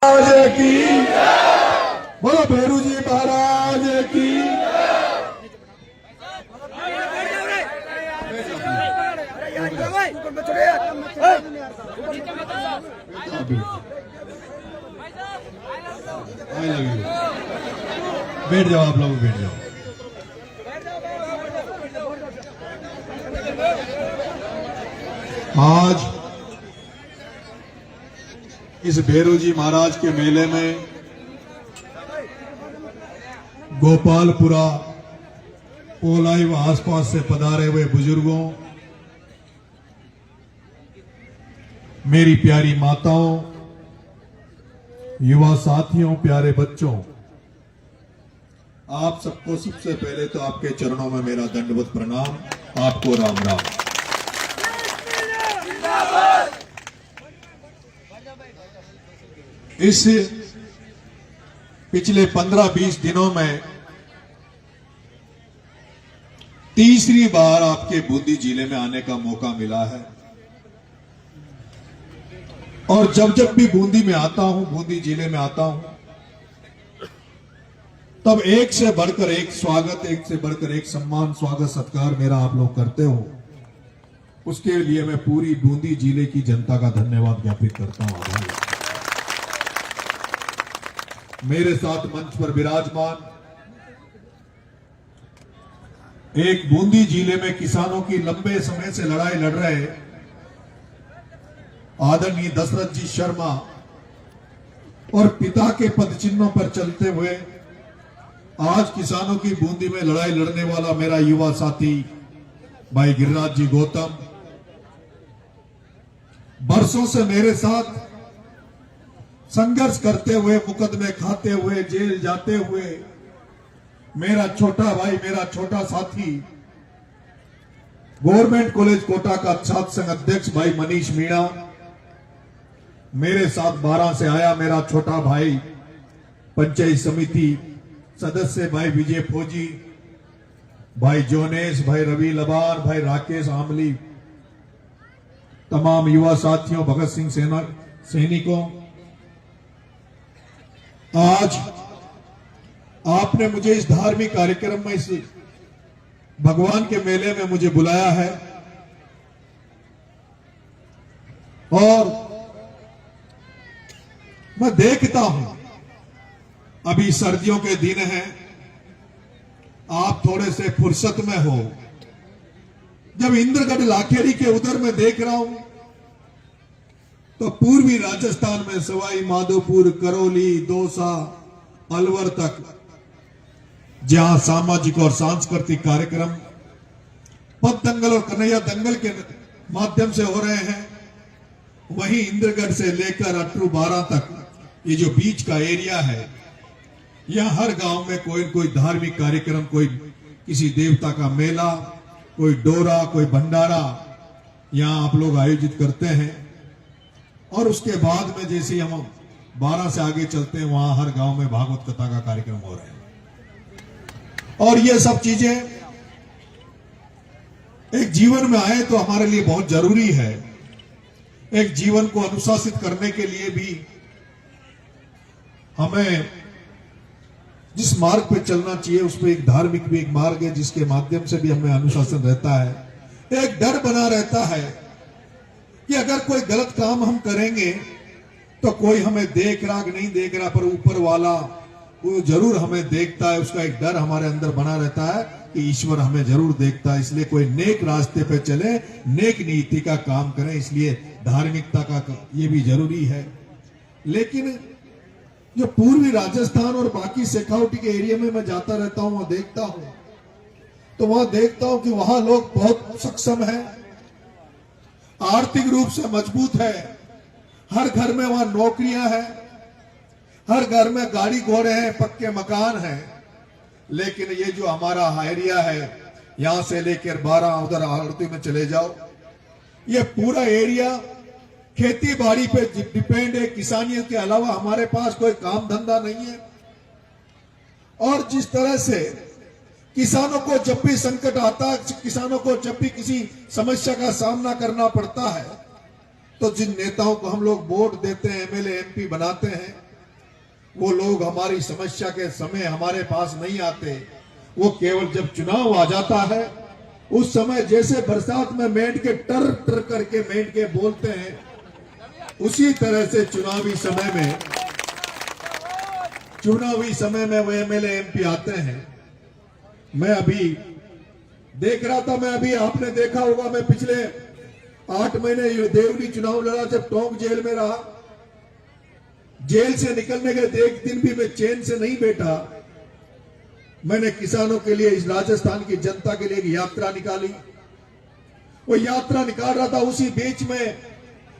महाराज की बोलो, भेरू जी महाराज की। बैठ जाओ, आप लोग बैठ जाओ। आज इस भेरू जी महाराज के मेले में गोपालपुरा, पोलाई व आसपास से पधारे हुए बुजुर्गों, मेरी प्यारी माताओं, युवा साथियों, प्यारे बच्चों, आप सबको सबसे पहले तो आपके चरणों में मेरा दंडवत प्रणाम। आपको राम राम। इस पिछले 15-20 दिनों में तीसरी बार आपके बूंदी जिले में आने का मौका मिला है, और जब जब भी बूंदी में आता हूं, बूंदी जिले में आता हूं, तब एक से बढ़कर एक स्वागत, एक से बढ़कर एक सम्मान, स्वागत सत्कार मेरा आप लोग करते हो। उसके लिए मैं पूरी बूंदी जिले की जनता का धन्यवाद ज्ञापित करता हूं। आभार। मेरे साथ मंच पर विराजमान एक बूंदी जिले में किसानों की लंबे समय से लड़ाई लड़ रहे आदरणीय दशरथ जी शर्मा, और पिता के पद चिन्हों पर चलते हुए आज किसानों की बूंदी में लड़ाई लड़ने वाला मेरा युवा साथी भाई गिरिराज जी गौतम, बरसों से मेरे साथ संघर्ष करते हुए, मुकदमे खाते हुए, जेल जाते हुए मेरा छोटा भाई, मेरा छोटा साथी, गवर्नमेंट कॉलेज कोटा का छात्र संघ अध्यक्ष भाई मनीष मीणा मेरे साथ 12 से आया। मेरा छोटा भाई पंचायत समिति सदस्य भाई विजय फौजी, भाई जोनेश, भाई रवि लबार, भाई राकेश आमली, तमाम युवा साथियों, भगत सिंह सेना सैनिकों, आज आपने मुझे इस धार्मिक कार्यक्रम में, इस भगवान के मेले में मुझे बुलाया है, और मैं देखता हूं अभी सर्दियों के दिन हैं, आप थोड़े से फुर्सत में हो। जब इंद्रगढ़ लाखेरी के उधर में देख रहा हूं, तो पूर्वी राजस्थान में सवाई माधोपुर, करौली, दौसा, अलवर तक जहां सामाजिक और सांस्कृतिक कार्यक्रम पद दंगल और कन्हैया दंगल के माध्यम से हो रहे हैं, वहीं इंद्रगढ़ से लेकर अटरू 12 तक ये जो बीच का एरिया है, यहां हर गांव में कोई कोई धार्मिक कार्यक्रम, कोई किसी देवता का मेला, कोई डोरा, कोई भंडारा यहां आप लोग आयोजित करते हैं। और उसके बाद में जैसे हम 12 से आगे चलते हैं, वहां हर गांव में भागवत कथा का कार्यक्रम हो रहे हैं। और ये सब चीजें एक जीवन में आए तो हमारे लिए बहुत जरूरी है। एक जीवन को अनुशासित करने के लिए भी हमें जिस मार्ग पे चलना चाहिए, उस पर एक धार्मिक भी एक मार्ग है, जिसके माध्यम से भी हमें अनुशासन रहता है। एक डर बना रहता है कि अगर कोई गलत काम हम करेंगे तो कोई हमें देख रहा कि नहीं देख रहा, पर ऊपर वाला वो जरूर हमें देखता है। उसका एक डर हमारे अंदर बना रहता है कि ईश्वर हमें जरूर देखता है। इसलिए कोई नेक रास्ते पे चले, नेक नीति का काम करें, इसलिए धार्मिकता का ये भी जरूरी है। लेकिन जो पूर्वी राजस्थान और बाकी शेखावटी के एरिया में मैं जाता रहता हूं, वहां देखता हूं, तो वहां देखता हूं कि वहां लोग बहुत सक्षम हैं, आर्थिक रूप से मजबूत है, हर घर में वहां नौकरियां हैं, हर घर में गाड़ी घोड़े हैं, पक्के मकान हैं। लेकिन ये जो हमारा एरिया है, यहां से लेकर 12 उधर आरती में चले जाओ, ये पूरा एरिया खेती बाड़ी पे डिपेंड है। किसानियों के अलावा हमारे पास कोई काम धंधा नहीं है। और जिस तरह से किसानों को जब भी संकट आता है, किसानों को जब भी किसी समस्या का सामना करना पड़ता है, तो जिन नेताओं को हम लोग वोट देते हैं, एमएलए एमपी बनाते हैं, वो लोग हमारी समस्या के समय हमारे पास नहीं आते। वो केवल जब चुनाव आ जाता है उस समय जैसे बरसात में मेंढके टर टर करके मेंढके बोलते हैं, उसी तरह से चुनावी समय में वो एमएलए एमपी आते हैं। मैं अभी देख रहा था, मैं अभी आपने देखा होगा, मैं पिछले 8 महीने देवरी चुनाव लड़ा, जब टोंक जेल में रहा। जेल से निकलने के एक दिन भी मैं चैन से नहीं बैठा। मैंने किसानों के लिए, इस राजस्थान की जनता के लिए एक यात्रा निकाली। वो यात्रा निकाल रहा था, उसी बीच में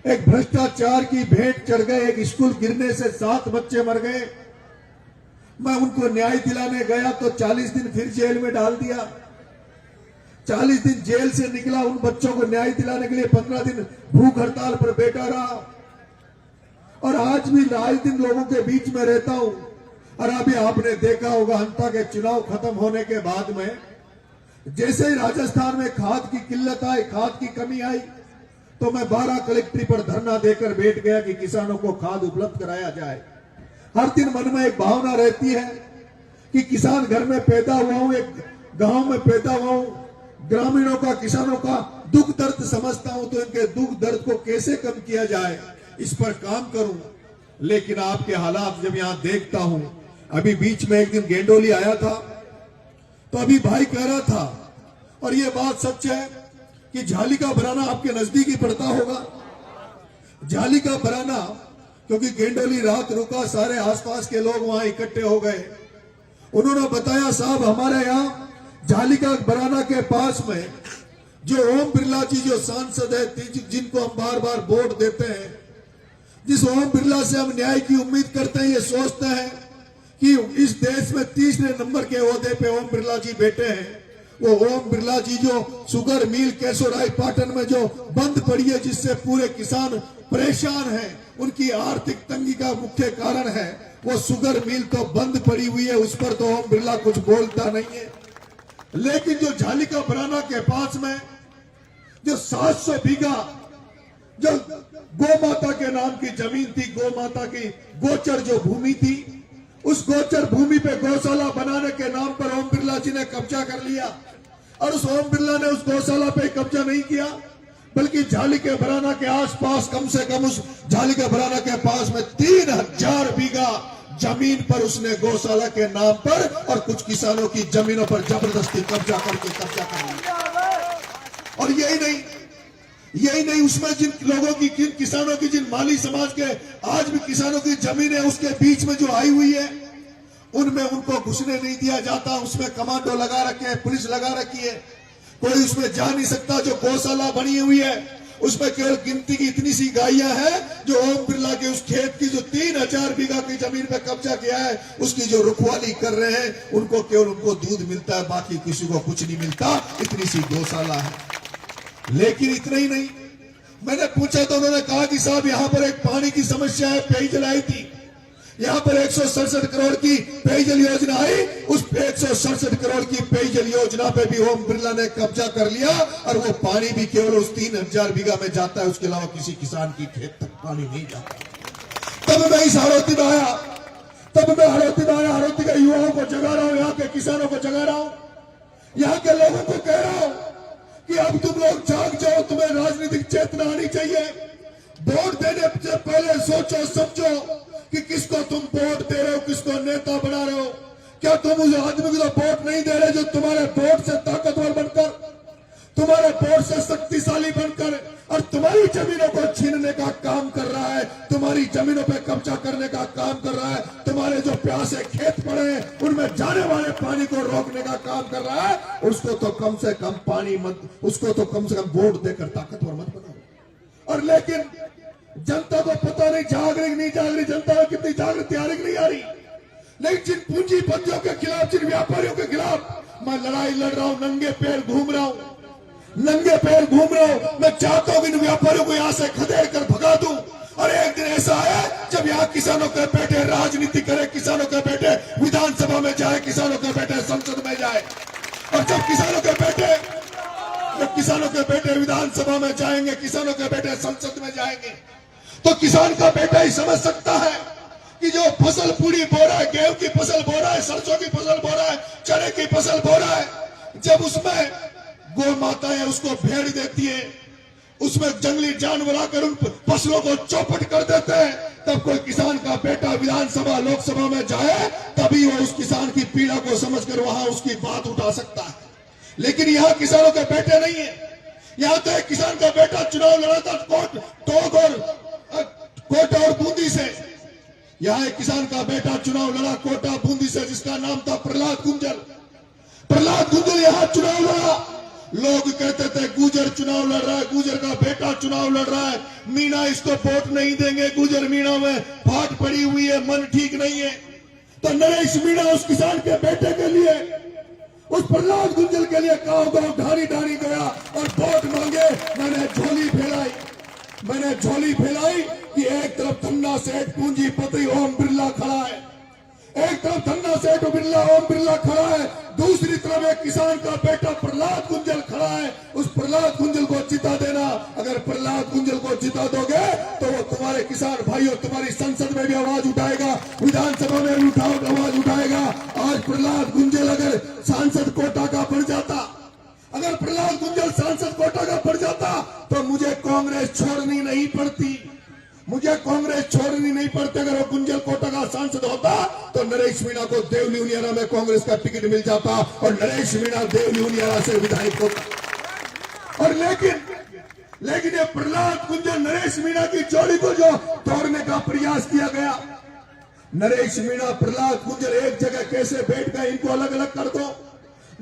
एक भ्रष्टाचार की भेंट चढ़ गए। एक स्कूल गिरने से 7 बच्चे मर गए। मैं उनको न्याय दिलाने गया तो 40 दिन फिर जेल में डाल दिया। 40 दिन जेल से निकला, उन बच्चों को न्याय दिलाने के लिए 15 दिन भूख हड़ताल पर बैठा रहा। और आज भी आए दिन लोगों के बीच में रहता हूं। और अभी आपने देखा होगा, हंता के चुनाव खत्म होने के बाद में जैसे ही राजस्थान में खाद की किल्लत आई, खाद की कमी आई, तो मैं 12 कलेक्ट्री पर धरना देकर बैठ गया कि किसानों को खाद उपलब्ध कराया जाए। हर दिन मन में एक भावना रहती है कि किसान घर में पैदा हुआ हूं, एक गांव में पैदा हुआ हूं, ग्रामीणों का, किसानों का दुख दर्द समझता हूं, तो इनके दुख दर्द को कैसे कम किया जाए, इस पर काम करूं। लेकिन आपके हालात जब यहां देखता हूं, अभी बीच में एक दिन गेंडोली आया था, तो अभी भाई कह रहा था, और ये बात सच है कि झाली का बराना आपके नजदीक ही पड़ता होगा। झाली का बराना, क्योंकि गेंडोली रात रुका, सारे आसपास के लोग वहां इकट्ठे हो गए। उन्होंने बताया, साहब हमारे यहाँ झाली का बराना के पास में जो ओम बिरला जी जो सांसद है, जिनको हम बार बार वोट देते हैं, जिस ओम बिरला से हम न्याय की उम्मीद करते हैं, ये सोचते हैं कि इस देश में तीसरे नंबर के ओहदे पे ओम बिरला जी बैठे हैं। वो ओम बिरला जी जो शुगर मिल केशोराय पाटन में जो बंद पड़ी है, जिससे पूरे किसान परेशान हैं, उनकी आर्थिक तंगी का मुख्य कारण है वो शुगर मिल तो बंद पड़ी हुई है, उस पर तो ओम बिरला कुछ बोलता नहीं है। लेकिन जो झाली का बराना के पास में जो 700 बीघा जो गौ माता के नाम की जमीन थी, गौ माता की गोचर जो भूमि थी, उस गोचर भूमि पे गौशाला बनाने के नाम पर ओम बिरला जी ने कब्जा कर लिया। और उस ओम बिरला ने उस गौशाला पे कब्जा नहीं किया, बल्कि झाली के बराना के आसपास, कम से कम उस झाली के बराना के पास में 3000 बीघा जमीन पर उसने गौशाला के नाम पर और कुछ किसानों की जमीनों पर जबरदस्ती कब्जा कर लिया। और यही नहीं, उसमें जिन लोगों की, जिन किसानों की, जिन माली समाज के आज भी किसानों की जमीन है, उसके बीच में जो आई हुई है, उनमें उनको घुसने नहीं दिया जाता। उसमें कमांडो लगा रखे हैं, पुलिस लगा रखी है, कोई उसमें जा नहीं सकता। जो गौशाला बनी हुई है, उसमें केवल गिनती की इतनी सी गायें हैं जो ओम बिरला के उस खेत की जो 3000 बीघा की जमीन पे कब्जा किया है, उसकी जो रखवाली कर रहे हैं, उनको केवल उनको दूध मिलता है, बाकी किसी को कुछ नहीं मिलता। इतनी सी गौशाला है। लेकिन इतना ही नहीं, मैंने पूछा तो उन्होंने कहा कि साहब यहाँ पर एक पानी की समस्या है, पेयजल आई थी, यहाँ पर 167 करोड़ की पेयजल योजना आई, उस 167 करोड़ की पेयजल योजना पे भी ओम बिरला ने कब्जा कर लिया। और वो पानी भी केवल उस 3000 बीघा में जाता है, उसके अलावा किसी किसान की खेत तक पानी नहीं जाता। तब मैं इस हड़ौती में आया, हड़ौती के युवाओं को जगा रहा हूं, यहाँ के किसानों को जगा रहा हूं, यहाँ के लोगों को कह रहा हूं कि अब तुम लोग जाग जाओ, तुम्हें राजनीतिक चेतना आनी चाहिए। वोट देने से पहले सोचो समझो कि किसको तुम वोट दे रहे हो, किसको नेता बना रहे हो। क्या तुम उस आदमी को वोट नहीं दे रहे जो तुम्हारे वोट से ताकतवर बनकर, तुम्हारे वोट से शक्तिशाली बनकर और तुम्हारी जमीनों को छीनने का काम कर रहा है, तुम्हारी जमीनों पे कब्जा करने का काम कर रहा है, तुम्हारे जो प्यासे खेत पड़े हैं उनमें जाने वाले पानी को रोकने का काम कर रहा है, उसको तो कम से कम पानी मत, उसको तो कम से कम वोट देकर ताकतवर मत बनाओ। और लेकिन जनता को पता नहीं, जाग रही नहीं जाग रही, जनता में कितनी जागृति आ रही नहीं आ रही। लेकिन जिन पूंजीपतियों के खिलाफ, जिन व्यापारियों के खिलाफ मैं लड़ाई लड़ रहा हूं, नंगे पैर घूम रहा हूं, मैं चाहता हूं कि इन व्यापारियों को यहां से खदेड़ कर भगा दूं। और एक दिन ऐसा है जब यहाँ किसानों के बेटे राजनीति करे, किसानों के बेटे विधानसभा में जाए, किसानों के बेटे संसद में जाए। और जब किसानों के बेटे विधानसभा में जाएंगे, किसानों के बेटे संसद में जाएंगे, तो किसान का बेटा ही समझ सकता है कि कि जो फसल पूरी बो रहा है, गेहूं की फसल बो रहा है, सरसों की फसल बो रहा है, चने की फसल बो रहा है, जब उसमें गौ माताएं उसको भेड़ देती है, उसमें जंगली जानवर आकर उन फसलों को चौपट कर देते हैं, तब कोई किसान का बेटा विधानसभा लोकसभा में जाए तभी वो उस किसान की पीड़ा को समझकर वहां उसकी बात उठा सकता है। लेकिन यहां किसानों के बेटे नहीं है। यहां तो एक किसान का बेटा चुनाव लड़ा था कोटा और बूंदी से। यहां एक किसान का बेटा चुनाव लड़ा कोटा बूंदी से, जिसका नाम था प्रहलाद गुंजल। प्रहलाद गुंजल यहां चुनाव लड़ा। लोग कहते थे गुजर चुनाव लड़ रहा है, गुजर का बेटा चुनाव लड़ रहा है, मीणा इसको वोट नहीं देंगे, गुजर मीणा में फाट पड़ी हुई है, मन ठीक नहीं है। तो नरेश मीणा उस किसान के बेटे के लिए, उस प्रहलाद गुंजल के लिए गांव गांव ढाणी ढाणी गया और वोट मांगे। मैंने झोली फैलाई कि एक तरफ धन्ना सेठ पूंजीपति ओम बिरला खड़ा है, एक तरफ धन्ना सेठ ओम बिरला खड़ा है, दूसरी तरफ एक किसान का बेटा प्रहलाद गुंजल खड़ा है। उस प्रहलाद गुंजल को जिता देना। अगर प्रहलाद गुंजल को जिता दोगे तो वो तुम्हारे किसान भाइयों तुम्हारी संसद में भी आवाज उठाएगा, विधानसभा में भी आवाज उठाएगा। आज प्रहलाद गुंजल अगर सांसद कोटा का बढ़ जाता, अगर प्रहलाद गुंजल सांसद कोटा का बढ़ जाता तो मुझे कांग्रेस छोड़नी नहीं पड़ती, मुझे कांग्रेस छोड़नी नहीं पड़ती। अगर वो गुंजल कोटा का सांसद होता तो नरेश मीणा को देवली उनियारा में कांग्रेस का टिकट मिल जाता और नरेश मीणा देवली उनियारा से विधायक होता। और लेकिन ये प्रहलाद गुंजल नरेश मीणा की जोड़ी को जो तोड़ने का प्रयास किया गया, नरेश मीणा प्रहलाद गुंजल एक जगह कैसे बैठ गए, इनको अलग अलग कर दो।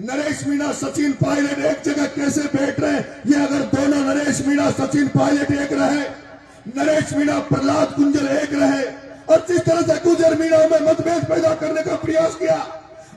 नरेश मीणा सचिन पायलट एक जगह कैसे बैठ रहे, ये अगर दोनों नरेश मीणा सचिन पायलट एक रहे, नरेश मीणा प्रहलाद गुंजल एक रहे, और जिस तरह से गुजर मीणा में मतभेद पैदा करने का प्रयास किया,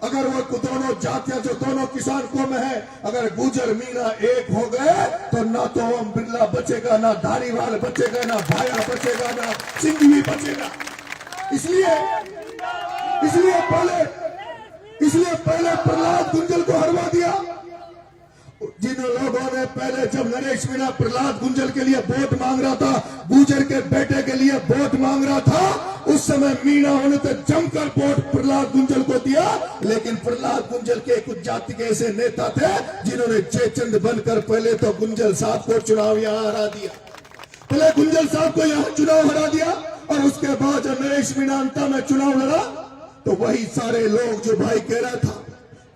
अगर वो दोनों जातियां जो दोनों किसान कौम है, अगर गुजर मीणा एक हो गए तो ना तो ओम बिरला बचेगा, ना धारीवाल बचेगा, ना भाया बचेगा, ना सिंघवी बचेगा। इसलिए पहले प्रहलाद गुंजल को हरवा दिया। जिन लोगों ने पहले जब नरेश मीणा प्रहलाद गुंजल के लिए वोट मांग रहा था, गुजर के बेटे के लिए वोट मांग रहा था, उस समय मीणा होने तो जमकर वोट प्रहलाद गुंजल को दिया। लेकिन प्रहलाद गुंजल के कुछ जाति के ऐसे नेता थे जिन्होंने चेचंद बनकर पहले तो गुंजल साहब को चुनाव यहां हरा दिया, पहले गुंजल साहब को यहां चुनाव हरा दिया, और उसके बाद जब नरेश मीणा अंता में चुनाव लड़ा तो वही सारे लोग जो भाई कह रहा था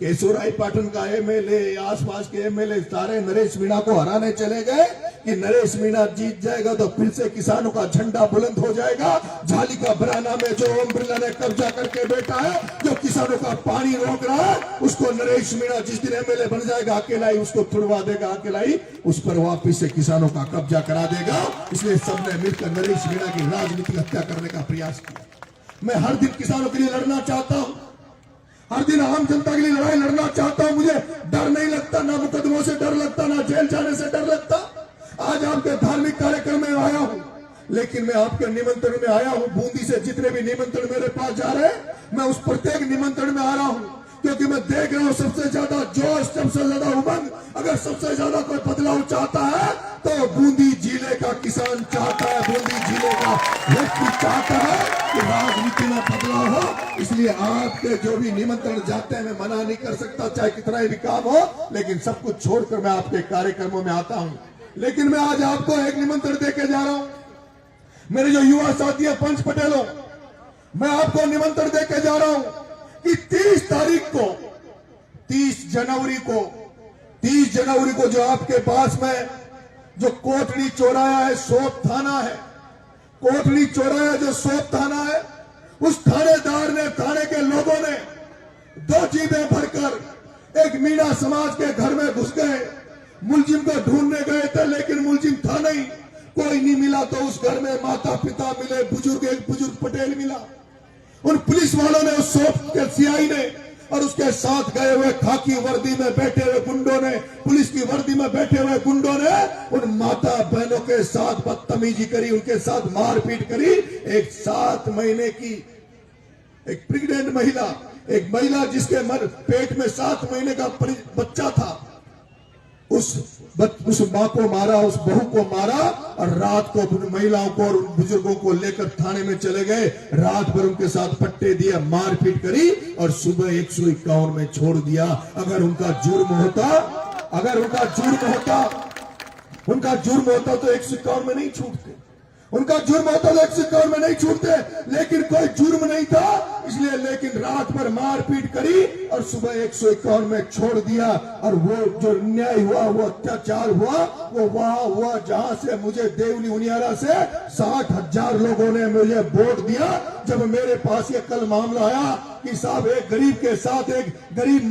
केशोराई पाटन का एमएलए, आसपास के एमएलए सारे नरेश मीणा को हराने चले गए कि नरेश मीणा जीत जाएगा तो फिर से किसानों का झंडा बुलंद हो जाएगा। झाली का बराना में जो ओम बिरला ने कब्जा करके बैठा है, जो किसानों का पानी रोक रहा है, उसको नरेश मीणा जिस दिन एमएलए बन जाएगा अकेला ही उसको तुड़वा देगा, अकेला ही उस पर वापिस से किसानों का कब्जा करा देगा। इसलिए सबने मिलकर नरेश मीणा की राजनीतिक हत्या करने का प्रयास किया। मैं हर दिन किसानों के लिए लड़ना चाहता हूं, हर दिन आम जनता के लिए लड़ाई लड़ना चाहता हूं। मुझे डर नहीं लगता, ना मुकदमों से डर लगता, ना जेल जाने से डर लगता। आज आपके धार्मिक कार्यक्रम में आया हूं, लेकिन मैं आपके निमंत्रण में आया हूं। बूंदी से जितने भी निमंत्रण मेरे पास जा रहे हैं, मैं उस प्रत्येक निमंत्रण में आ रहा हूं, क्योंकि मैं देख रहा हूं सबसे ज्यादा जोश, सबसे ज्यादा उमंग, अगर सबसे ज्यादा कोई बदलाव चाहता है तो बूंदी जिले का किसान चाहता है, बूंदी जिले का व्यक्ति चाहता है कि राजनीति में बदलाव हो। इसलिए आपके जो भी निमंत्रण जाते हैं मैं मना नहीं कर सकता, चाहे कितना भी काम हो, लेकिन सब कुछ छोड़कर मैं आपके कार्यक्रमों में आता हूं। लेकिन मैं आज आपको एक निमंत्रण देके जा रहा हूं। मेरे जो युवा साथी है पंच पटेलों, मैं आपको निमंत्रण देके जा रहा हूं कि 30 तारीख को, 30 जनवरी को जो आपके पास में जो कोटड़ी चौराया है, सोप थाना है, कोटड़ी चौराया जो सोप थाना है, उस थानेदार ने, थाने के लोगों ने 2 जीपें भरकर एक मीणा समाज के घर में घुस गए। मुलजिम को ढूंढने गए थे, लेकिन मुलजिम था नहीं, कोई नहीं मिला। तो उस घर में माता पिता मिले, एक बुजुर्ग पटेल मिला। उन पुलिस वालों ने, उस सोप के सीआई ने और उसके साथ गए हुए खाकी वर्दी में बैठे हुए गुंडों ने, पुलिस की वर्दी में बैठे हुए गुंडों ने उन माता बहनों के साथ बदतमीजी करी, उनके साथ मारपीट करी। एक 7 महीने की एक प्रेग्नेंट महिला, एक महिला जिसके पेट में 7 महीने का बच्चा था, उस माँ को मारा, उस बहू को मारा और रात को अपनी महिलाओं को और उन बुजुर्गों को लेकर थाने में चले गए। रात भर उनके साथ पट्टे दिए, मारपीट करी और सुबह 151 में छोड़ दिया। अगर उनका जुर्म होता तो 151 में नहीं छूटते। उनका जुर्म होता तो 151 में नहीं छूटते, लेकिन कोई जुर्म नहीं था इसलिए, लेकिन रात भर मारपीट करी और सुबह 151 में छोड़ दिया। और वो जो न्याय हुआ, वो अत्याचार हुआ, वो वहां हुआ जहां से मुझे देवली उनियारा से 60,000 लोगों ने मुझे वोट दिया। जब मेरे पास ये कल मामला आया कि साहब एक गरीब के साथ, एक गरीब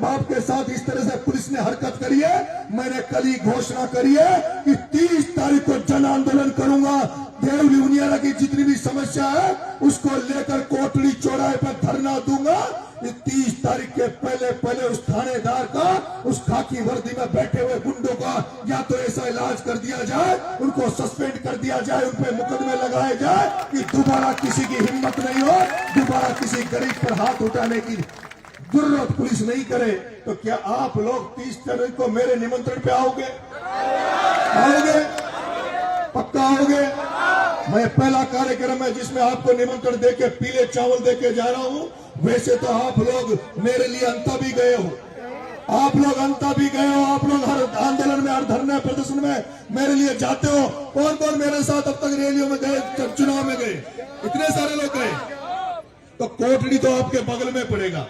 बाप के साथ इस तरह से पुलिस ने हरकत करी है, मैंने कल ही घोषणा करी है कि 30 तारीख को जन आंदोलन करूंगा। देवली उनियारा की जितनी भी समस्या है उसको लेकर कोटड़ी चौराहे पर धरना दूंगा। 30 तारीख के पहले उस थानेदार का, उस खाकी वर्दी में बैठे हुए गुंडों का या तो ऐसा इलाज कर दिया जाए, उनको सस्पेंड कर दिया जाए, उन पे मुकदमे लगाए जाए कि दोबारा किसी की हिम्मत नहीं हो, दोबारा किसी गरीब पर हाथ उठाने की जरूरत पुलिस नहीं करे। तो क्या आप लोग 30 तारीख को मेरे निमंत्रण पे आओगे? पक्का आओगे? मैं पहला कार्यक्रम है जिसमें आपको निमंत्रण देके पीले चावल देके जा रहा हूं। वैसे तो आप लोग मेरे लिए अंता भी गए हो, आप लोग हर आंदोलन में, हर धरने प्रदर्शन में मेरे लिए जाते हो। कौन कौन मेरे साथ अब तक रैलियों में गए, चुनाव में गए? इतने सारे लोग गए। तो कोटड़ी तो आपके बगल में पड़ेगा,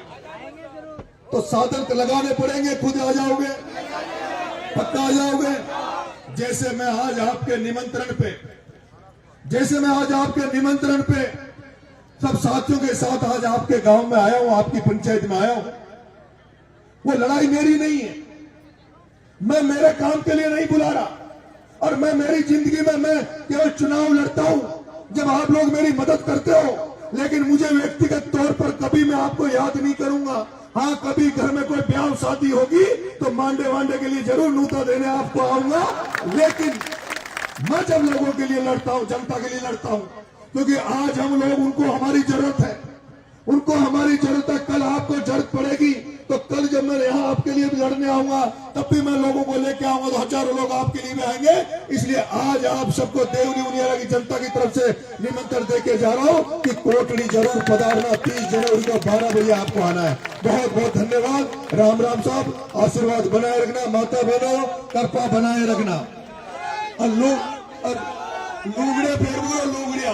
तो साधन लगाने पड़ेंगे, खुद आ जाओगे? पक्का आ जाओगे? जैसे मैं आज आपके निमंत्रण पे सब साथियों के साथ आज आपके गांव में आया हूं, आपकी पंचायत में आया हूं। वो लड़ाई मेरी नहीं है, मैं मेरे काम के लिए नहीं बुला रहा, और मैं मेरी जिंदगी में मैं केवल चुनाव लड़ता हूं जब आप लोग मेरी मदद करते हो। लेकिन मुझे व्यक्तिगत तौर पर कभी मैं आपको याद नहीं करूंगा। हाँ, कभी घर में कोई ब्याह शादी होगी तो मांडे वांडे के लिए जरूर नूता देने आपको आऊंगा। लेकिन मैं जब लोगों के लिए लड़ता हूं, जनता के लिए लड़ता हूं, क्योंकि आज हम लोग, उनको हमारी जरूरत है, कल आपको जरूरत पड़ेगी। तो कल जब मैं यहाँ आपके लिए भी लड़ने आऊंगा तब भी मैं लोगों को लेके आऊंगा, तो हजारों लोग आपके लिए भी आएंगे। इसलिए आज आप सबको देवली उनियारा की जनता की तरफ से निमंत्रण देके जा रहा हूं कि कोटड़ी जरूर पधारना। 30 जनवरी को 12 बजे आपको आना है। बहुत बहुत धन्यवाद। राम राम साहब, आशीर्वाद बनाए रखना, माता बहनों कृपा बनाए रखना। और लोग लुगड़े फेर लुगड़िया